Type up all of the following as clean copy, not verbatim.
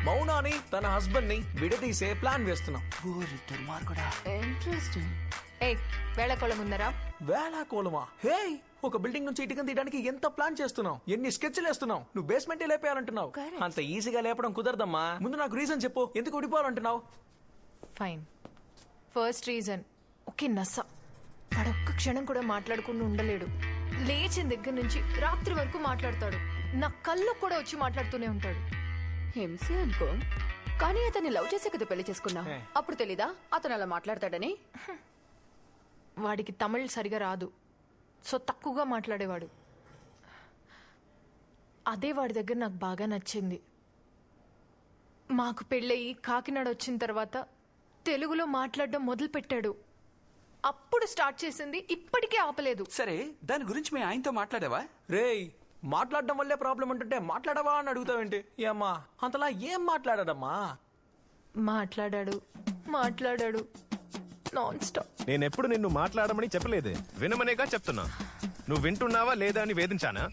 మౌనాని తన హస్బెండ్ ని విడదీసే ప్లాన్ వేస్తున్నాం. ఇంట్రెస్టింగ్. వేళకోళం ఉందరా? వేళాకోళమా? హే, ఒక బిల్డింగ్ నుంచి ఇటుకని తీయడానికి ఎంత ప్లాన్ చేస్తున్నావు, ఎన్ని స్కెచ్లు వేస్తున్నావు. నువ్వు బేస్మెంట్ లేపేయాలంటున్నావు. అంత ఈజీగా లేపడం కుదరదమ్మా. ముందు నాకు రీజన్ చెప్పు, ఎందుకు ఉడిపోవాలంటున్నావు? ఫైన్. ఫస్ట్ రీజన్, ఓకే నస. వాడొక్క క్షణం కూడా మాట్లాడకుండా ఉండలేడు. లేచిన దగ్గర నుంచి రాత్రి వరకు మాట్లాడతాడు. నా కళ్ళు కూడా వచ్చి మాట్లాడుతూనే ఉంటాడు. హింసే అనుకో, కానీ అతన్ని లవ్ చేసే కదా పెళ్లి చేసుకున్నా. అప్పుడు తెలీదా అతను అలా మాట్లాడతాడని? వాడికి తమిళ్ సరిగా రాదు, సో తక్కువగా మాట్లాడేవాడు. అదే వాడి దగ్గర నాకు బాగా నచ్చింది. మాకు పెళ్ళయి కాకినాడ వచ్చిన తర్వాత తెలుగులో మాట్లాడడం మొదలు పెట్టాడు. అప్పుడు స్టార్ట్ చేసింది, ఇప్పటికే ఆపలేదు. సరే, దాని గురించి మీ ఆయనతో మాట్లాడావా? రేయ్, మాట్లాడడం వల్లే ప్రాబ్లం అంటుంటే మాట్లాడవా అని అడుగుతావేంటి? ఏమ్మా అంతలా ఏం మాట్లాడాడమ్మా? మాట్లాడాడు నాన్ స్టాప్. నేనెప్పుడు నిన్ను మాట్లాడమని చెప్పలేదే, వినమనేగా చెప్తున్నా. నువ్వు వింటున్నావా లేదా అని వేధించానా?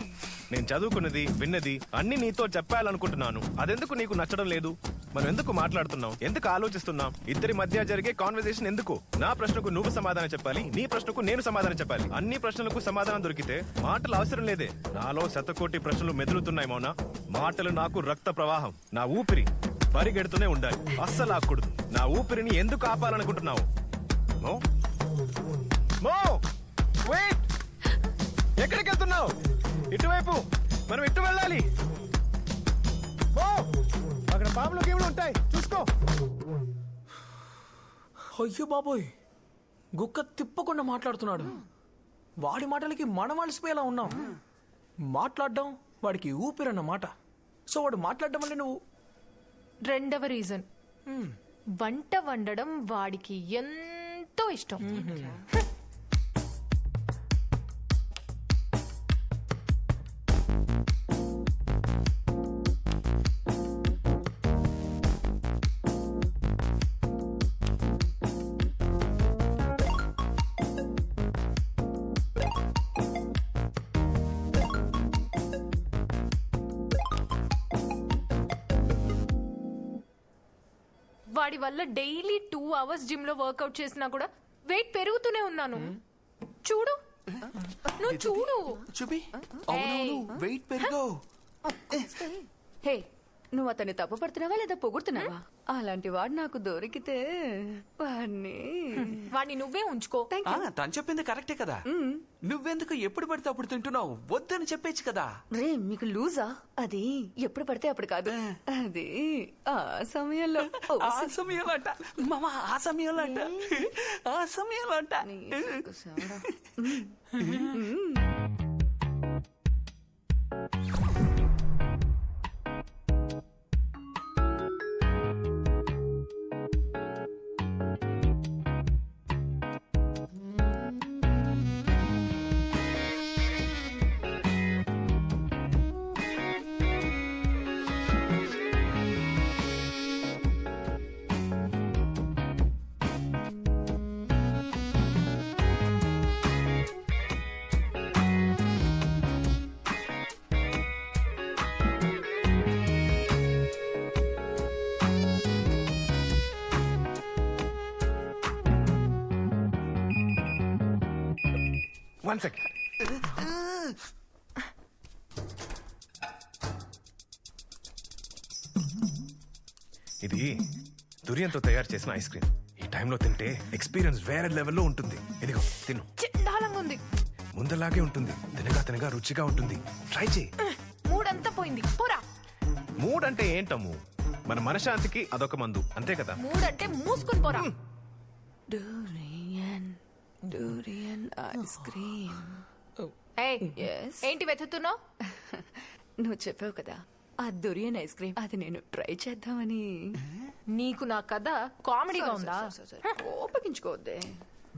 నేను చదువుకున్నది విన్నది అన్ని నీతో చెప్పాలనుకుంటున్నాను. అదెందుకు నీకు నచ్చడం లేదు? మనం ఎందుకు మాట్లాడుతున్నాం, ఎందుకు ఆలోచిస్తున్నాం? ఇద్దరి మధ్య జరిగే కాన్వర్సేషన్ ఎందుకు? నా ప్రశ్నకు నువ్వు సమాధానం చెప్పాలి, నీ ప్రశ్నకు నేను సమాధానం చెప్పాలి. అన్ని ప్రశ్నలకు సమాధానం దొరికితే మాటలు అవసరం లేదే. నాలో శతకోటి ప్రశ్నలు మెదులుతున్నాయి మౌన. మాటలు నాకు రక్త ప్రవాహం, నా ఊపిరి. పరిగెడుతూనే ఉండాలి, అస్సలు ఆకూడదు. నా ఊపిరిని ఎందుకు ఆపాలనుకుంటున్నావు? మో మో వెయిట్, ఎక్కడికి వెళ్తున్నావు? ఇటువైపు, మనం ఇటు వెళ్ళాలి. మో, అక్కడ పాములు గేములు ఉంటాయి, చూసుకో. అయ్యో బాబోయ్, గుక్క తిప్పకుండా మాట్లాడుతున్నాడు. వాడి మాటలకి మనం అలసిపోయేలా ఉన్నాం. మాట్లాడడం వాడికి ఊపిరన్నమాట. సో వాడు మాట్లాడడం వల్ల నువ్వు. రెండవ రీజన్, వంట వండడం వాడికి ఎంతో ఇష్టం. వాడి వల్ల డైలీ 2 hours జిమ్ లో వర్కౌట్ చేసినా కూడా వెయిట్ పెరుగుతూనే ఉన్నాను. చూడు, నువ్వు చూడు. చూపి. అవునవును, వెయిట్ పెరుగు. హే, నువ్వు అతన్ని తప్పు పడుతున్నావా లేదా పొగుడుతున్నావా? అలాంటి వాడు నాకు దొరికితే వాడిని నువ్వే ఉంచుకో. తను చెప్పింది కరెక్టే కదా. నువ్వెందుకు ఎప్పుడు పడితే అప్పుడు తింటున్నావు? వద్దని చెప్పేచ్చు కదా. రే, మీకు లూజా? అది ఎప్పుడు పడితే అప్పుడు కాదు, అది ఆ సమయంలో. ఆ సమయంలో అంట మామ, ఆ సమయంలో అంట, ఆ సమయంలో అంట. One second. ఇది దుర్యంతో తయారు చేసిన ఐస్ క్రీమ్. ఈ టైంలో తింటే ఎక్స్పీరియన్స్ వేరే లెవెల్లో ఉంటుంది. ఇదిగో తిను. చండాలంగా ఉంది. ముందలాగే ఉంటుంది, తినగా తినగా రుచిగా ఉంటుంది. ట్రై చేయి. మూడంతా పోయింది, పోరా. మూడ్ అంటే ఏంటమ్ము? మన మనశాంతికి అదొక మందు, అంతే కదా. మూడంటే మూసుకుని పోరా. Durian ice cream. ఏంటి వెతుకుతున్నావు? నువ్వు చెప్పావు కదా ఆ దురియన్ ఐస్ క్రీమ్, అది నేను ట్రై చేద్దామని. నీకు నా కథ కామెడీగా ఉందా? కోపగించుకోవద్దే.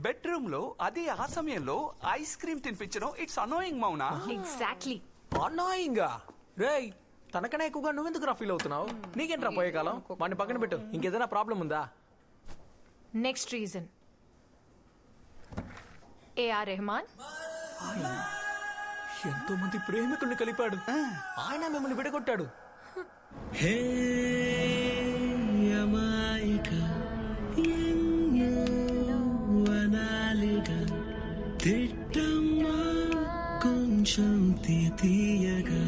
బెడ్రూమ్ లో అది ఆ సమయంలో ఐస్ క్రీమ్ తినిపించడం ఇట్స్ అనోయింగ్ మౌనా. ఎగ్జాక్ట్లీ. అనాయింగా? రేయ్, తనకనే ఎక్కువగా నువ్వెందుకు ఫీల్ అవుతున్నావు? నీకేంట్రా పోయే కాలం? వాడిని పక్కన పెట్టు. ఇంకేదైనా ప్రాబ్లం ఉందా? Next reason, AR Rahman. ఎంతో మంది ప్రేమికుల్ని కలిపాడు, ఆయన మిమ్మల్ని విడగొట్టాడు. హే అమాయిక ఎన్నో అనాలిగా తిట్టమ్మా కొంచెం తీయగా.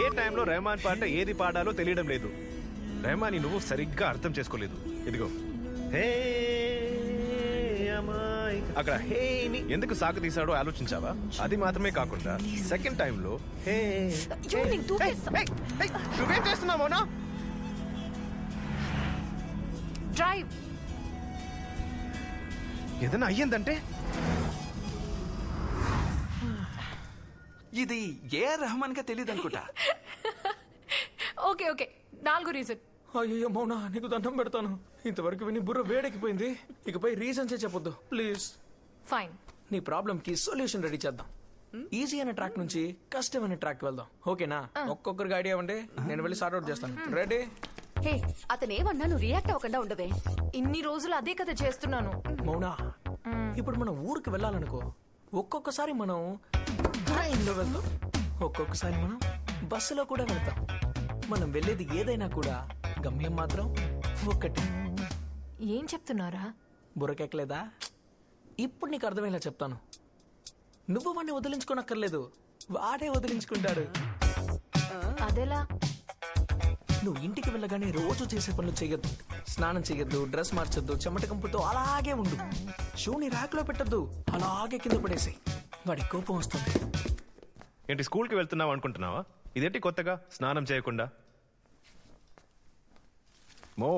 ఏ టైంలో రెహమాన్ పాట ఏది పాడాలో తెలియడం లేదు. రెహమాన్ నువ్వు సరిగ్గా అర్థం చేసుకోలేదు. ఇదిగో హే అమాయ్ అక్కడ హే ని ఎందుకు సాకు తీసాడో ఆలోచించావా? అది మాత్రమే కాకుండా సెకండ్ టైంలో హే నువ్వేం చేస్తున్నావు? డ్రైవ్ ఏదైనా అయ్యిందంటే ఇది ఏ రెహమాన్ గా తెలియదు అనుకుంటా. Okay okay 4 reason. అయ్యో మౌనా, నీకు దండం పెడతాను. ఇంతవరకు విని బుర్ర వేడెక్కిపోయింది. ఇకపై రీజన్సే చెప్పొద్దు ప్లీజ్. ఫైన్. నీ ప్రాబ్లం కి సొల్యూషన్ రెడీ చేద్దాం. ఈజీ అనే ట్రాక్ నుంచి కష్టమైన ట్రాక్ వెళ్దాం. ఓకేనా? ఒక్కొక్కరికి ఐడియా ఇవ్వండి, నేను వెళ్ళి సార్ట్ అవుట్ చేస్తాను. రెడీ? హే అతనేమన్నా నువ్వు రియాక్ట్ అవ్వకుండా ఉండవే. ఇన్ని రోజులు అదే కదా చేస్తున్నాను. మౌనా, ఇప్పుడు మనం ఊరికి వెళ్ళాలనుకో, ఒక్కొక్కసారి మనం ట్రైన్లో వెళ్తాం, ఒక్కొక్కసారి మనం బస్సులో కూడా వెళ్తాం. మనం వెళ్ళేది ఏదైనా కూడా గమ్యం మాత్రం ఒక్కటి. ఏం చెప్తున్నారా? బుర్రకెక్కలేదా? ఇప్పుడు నీకు అర్థమయ్యేలా చెప్తాను. నువ్వు వాడిని వదిలించుకోనక్కర్లేదు, వాడే వదిలించుకుంటాడు. అదెలా? నువ్వు ఇంటికి వెళ్ళగానే రోజు చేసే పనులు చెయ్యొద్దు. స్నానం చెయ్యొద్దు, డ్రెస్ మార్చొద్దు, చెమట కంపుతో అలాగే ఉండు. షూని ర్యాక్ లో పెట్టద్దు, అలాగే కింద పడేసాయి. వాడి కోపం వస్తుంది. ఏంటి స్కూల్కి వెళ్తున్నావు అనుకుంటున్నావా? ఇదేంటి కొత్తగా స్నానం చేయకుండా? మో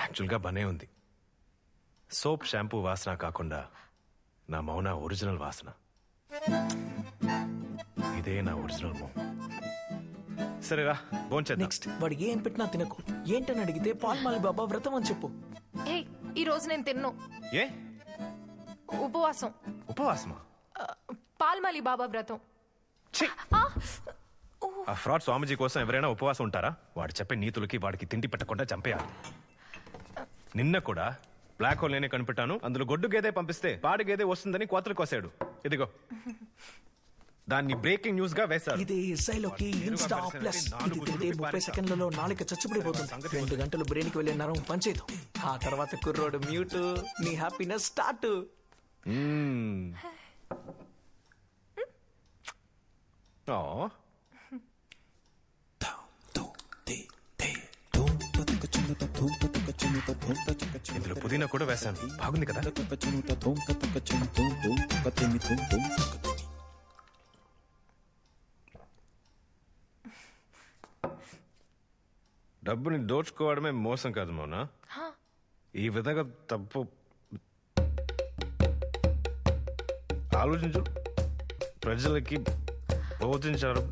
యాక్చువల్గా బనే ఉంది. సోప్ షాంపూ వాసన కాకుండా నా మౌన ఒరిజినల్ వాసన. ఇదే నా ఒరిజినల్ మౌ. సరేరా భోంచేద్దాం. నెక్స్ట్ వాడు ఏం పెట్టినా తినకు. ఏంటని అడిగితే పాల్మాలి బాబా వ్రతం అని చెప్పు. ఏ ఈ రోజు నేను తిన్ను. ఏ ఉపవాసం. ఉపవాసమా? పాల్మాలి బాబా వ్రతం. ఛీ! ఆ ఫ్రాడ్ స్వామిజీ కోసం ఎవరైనా ఉపవాసం ఉంటారా? వాడు చెప్పే నీతులకి వాడికి తిండి పెట్టకుండా చంపేయాలి. నిన్న కూడా బ్లాక్ హోల్ నేనే కనిపెట్టాను, అందులో గొడ్డు గేదే పంపిస్తే పాడి గేదే వస్తుందని కోతలు కోసాడు. ఇదిగో దాన్ని బ్రేకింగ్ న్యూస్ గా వేశారు. ఇది ఎస్ఐలోకి ఇన్స్టా ప్లస్. ఇది తింటే 30 సెకండ్లలో నాలుక చచ్చిపడిపోతుంది. 2 గంటలు బ్రెయిన్ కి వెళ్ళే నరం పనిచేయదు. ఆ తర్వాత కుర్రోడు మ్యూట్, నీ హ్యాపీనెస్ స్టార్ట్. ఇందులో పుదీనా కూడా వేశాను. బాగుంది కదా? డబ్బుని దోచుకోవడమే మోసం కాదు మౌనా. ఈ విధంగా తప్పు ఆలోచించు. ప్రజలకి బోధించడం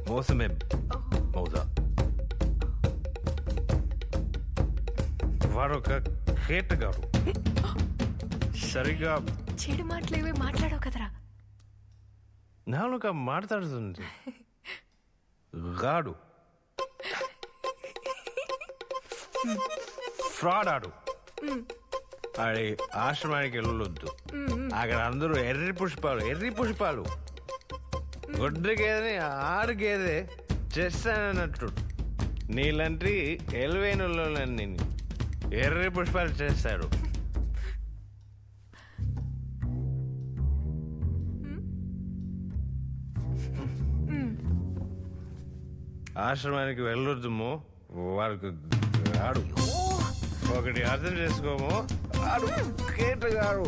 మోసమే మౌదా. వాడొక కేటగాడు. సరిగా చెడు మాటలేవే మాట్లాడవు కదరా. నాలుక మాట్లాడుతుంది గాడు. ఫ్రాడ్ ఆడు. ఆడి ఆశ్రమానికి వెళ్ళొద్దు. అక్కడ అందరూ ఎర్రి పుష్పాలు గొడ్డు గేదని ఆడు గేదే చేస్తానన్నట్టు. నీలాంటి ఎలివేనులని ఎర్రి పుష్పాలు చేస్తాడు. ఆశ్రమానికి వెళ్ళొద్దుమో వాడికి ఆడు. ఒకటి అర్థం చేసుకోమో, ఆడు కేటగాడు.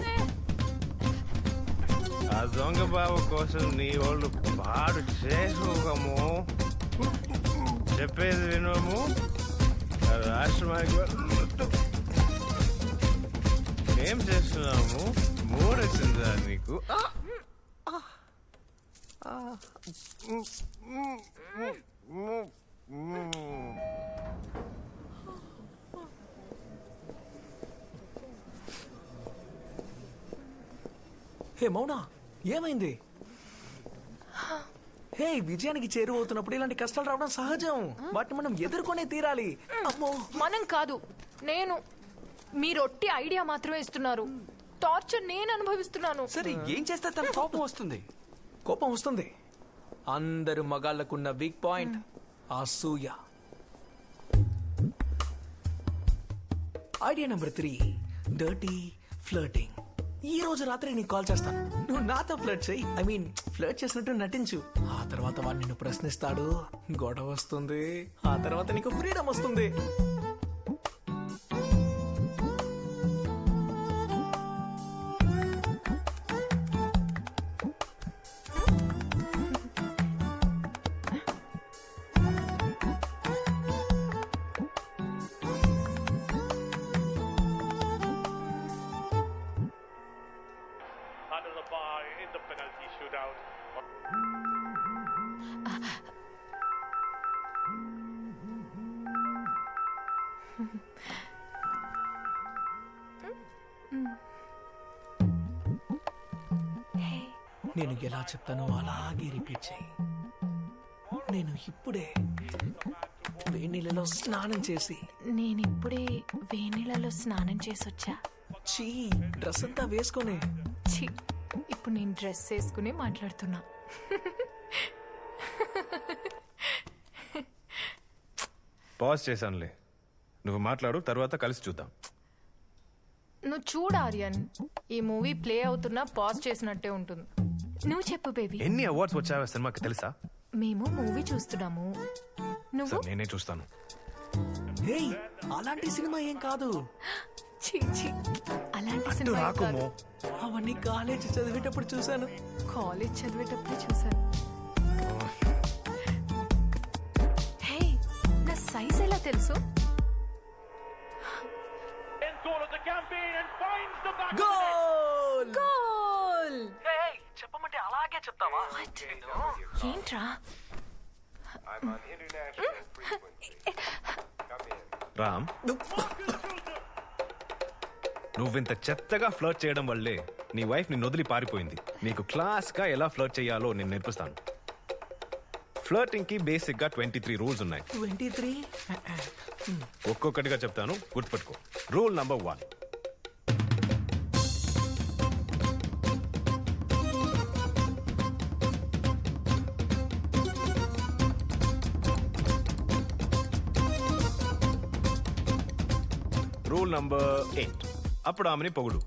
ఆ దొంగ బాబు కోసం నీ వాళ్ళు పాడు చేసుకోకము. చెప్పేది వినము. ఆశ్రమానికి వెళ్ళొద్దు. ఏం చేస్తున్నాము? మూడొచ్చిందా నీకు? హే మౌనా, ఏమైంది? హే, విజయానికి చేరువవుతున్నప్పుడు ఇలాంటి కష్టాలు రావడం సహజం. వాటిని మనం ఎదుర్కొనే తీరాలి. అమ్మో, మనం కాదు, నేను. మీరు ఒట్టి ఐడియా మాత్రమే ఇస్తున్నారు. టార్చర్ నేను అనుభవిస్తున్నాను. సరే ఏం చేస్తే తన కోపం వస్తుంది? కోపం వస్తుంది. అందరు మగాళ్ళకున్న వీక్ పాయింట్ అసూయ. Idea number 3, dirty flirting. ఈ రోజు రాత్రి నీకు కాల్ చేస్తాను. నువ్వు నాతో ఫ్లర్ట్ చేయి. ఐ మీన్ ఫ్లర్ట్ చేసినట్టు నటించు. ఆ తర్వాత వాడు నిన్ను ప్రశ్నిస్తాడు, గొడవ వస్తుంది. ఆ తర్వాత నీకు ఫ్రీడమ్ వస్తుంది. Under the bar in the penalty shootout. నేను ఎలా చెప్తానో అలాగే రిపీట్ చేయి. నేను ఇప్పుడే వేణీళ్ళలో స్నానం చేసి నేనిప్పుడే వేణీళ్ళలో స్నానం చేసొచ్చా. చీ డ్రెస్ అంతా వేసుకొని ఛీ, ఇప్పుడు నేను డ్రెస్ వేసుకుని మాట్లాడుతున్నా. పాజ్ చేశానులే, నువ్వు మాట్లాడు, తర్వాత కలిసి చూద్దాం. నువ్వు చూడు ఆర్యన్, ఈ మూవీ ప్లే అవుతున్నా పాజ్ చేసినట్టే ఉంటుంది. నువ్వు చెప్పు బేబీ. ఎన్ని అవార్డ్స్ వచ్చాయో సినిమాకి తెలుసా? మేము మూవీ చూస్తున్నాము, నువ్వు సరే నేనే చూస్తాను. హేయ్ అలాంటి సినిమా ఏం కాదు. ఛీ, ఛీ, అలాంటి సినిమా ఏం రాకు కాదు. మో. అవన్నీ కాలేజ్ చదివేటప్పుడు చూశాను. కాలేజ్ చదివేటప్పుడే చూసాను. హే, నా సైజ్ ఎలా తెలుసు? End goal of the campaign and finds the back. Goal! Goal! Hey, చెప్పమంటే అలాగే చెప్తావా? ఏంట్రా? రామ్, నువ్వింత చెత్తగా ఫ్లర్ట్ చేయడం వల్లే నీ వైఫ్ ని వదిలి పారిపోయింది. నీకు క్లాస్ గా ఎలా ఫ్లర్ట్ చేయాలో నేను నేర్పిస్తాను. ఫ్లర్టింగ్ కి బేసిక్ గా 23 రూల్స్ ఉన్నాయి. 23. ఒక్కొక్కటిగా చెప్తాను, గుర్తుపెట్టుకో. రూల్ నంబర్ 1, రూల్ నంబర్ 8, అప్పుడు ఆమెని పొగుడు.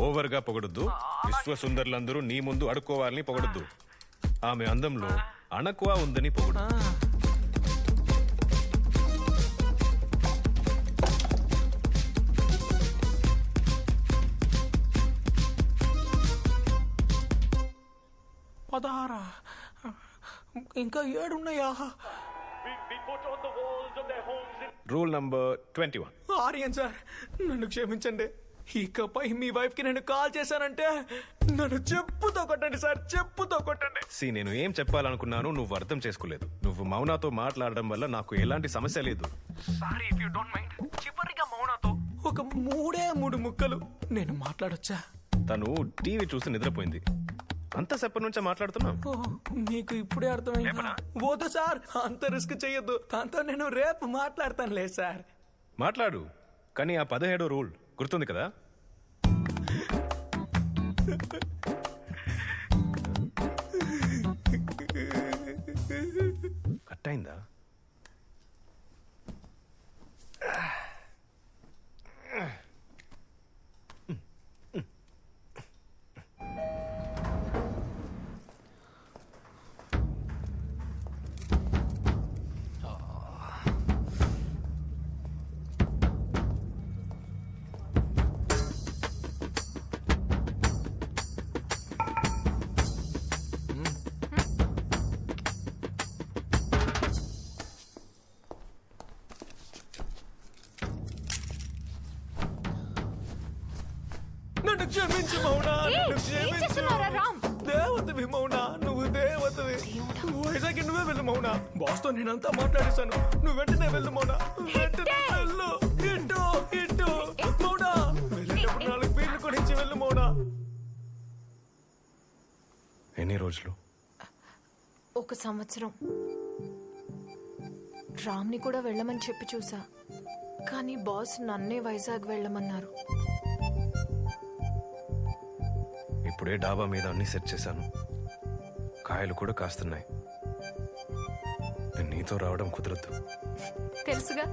ఓవర్ గా పొగడొద్దు. విశ్వసుందరులందరూ నీ ముందు అడుక్కోవాలని పొగడొద్దు. ఆమె అందంలో అణకువ ఉందని పొగుడు. పదహారా, ఇంకా 7 ఉన్నాయా? We put on the walls of their homes in rule number 21, Aryan sir, నన్ను క్షమించండి. ఇకపై మీ వైఫ్ కి నేను కాల్ చేశానంటే నన్ను చెప్పుతో కొట్టండి సార్, చెప్పుతో కొట్టండి. నేను ఏం చెప్పాలనుకున్నాను నువ్వు అర్థం చేసుకోలేదు. నువ్వు మౌనాతో మాట్లాడడం వల్ల నాకు ఎలాంటి సమస్య లేదు. Sorry if you don't mind. చివరిగా మౌనాతో ఒక 3 ముక్కలు నేను మాట్లాడొచ్చా? తను టీవీ చూసి నిద్రపోయింది. అంతసేపటి నుంచే మాట్లాడుతున్నాం. ఓ, మీకు ఇప్పుడే అర్థమైందా? వద్దు సార్, అంత రిస్క్ చెయ్యొద్దు. దాంతో నేను రేపు మాట్లాడతానులే సార్. మాట్లాడు, కానీ ఆ 17వ రూల్ గుర్తుంది కదా? కట్ అయిందా? నన్ను క్షమించు మౌనా, నన్ను ఏం క్షమించు. చేస్తున్నారా రామ్? దేవతవి మౌనా, నువ్వు దేవతవి. వైజాగ్ నువ్వే వెళ్ళు మౌనా. బాస్ తో నేనంతా మాట్లాడేశాను. నువ్వు వెంటనే వెళ్ళు మౌనా, వెంటనే వెళ్ళు. ఇటు మౌనా, వెళ్ళేటప్పుడు 4 బీర్లు కొనిచ్చి వెళ్ళు మౌనా. ఎన్ని రోజులు? 1 సంవత్సరం. రామ్ని కూడా వెళ్ళమని చెప్పి చూసా, కానీ బాస్ నన్నే వైజాగ్ వెళ్ళమన్నారు. ఇప్పుడే డాబా మీద అన్ని సెట్ చేశాను. కాయలు కూడా కాస్తున్నాయి. నేను నీతో రావడం కుదరద్దు. తెలుసుగా,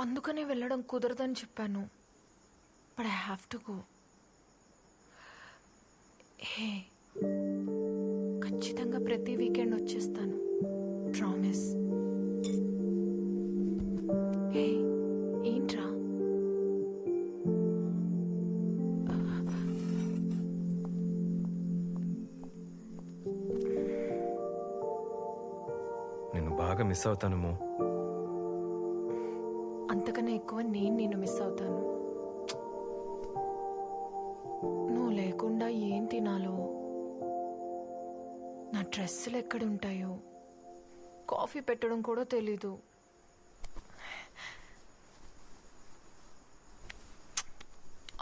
అందుకనే వెళ్ళడం కుదరదని చెప్పాను. But I have to go. Hey, ఖచ్చితంగా ప్రతి వీకెండ్ వచ్చేస్తాను. ప్రామిస్. హే, ఏంట్రా? నిన్ను బాగా మిస్ అవుతానేమో. అంతకన్నా ఎక్కువ నేను నిన్ను మిస్ అవుతాను. నువ్వు లేకుండా ఏం తినాలో, నా డ్రెస్సులు ఎక్కడుంటాయో, కాఫీ పెట్టడం కూడా తెలీదు.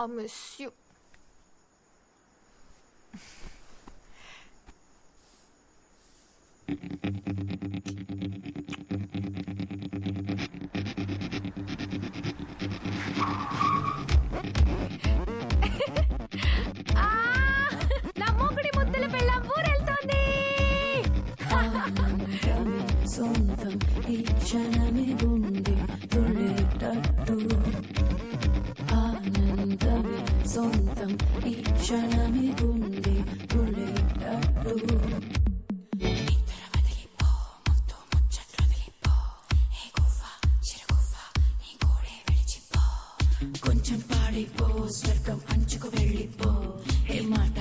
I miss you. సొంతం ఈ క్షణమే గుండె తుళ్ళేటట్టు ఆనందమే సొంతం ఈ క్షణమే గుండె తుళ్ళేటట్టు కొంచెం పాడిపో స్వర్గం అంచుకు వెళ్ళిపో ఏ మాట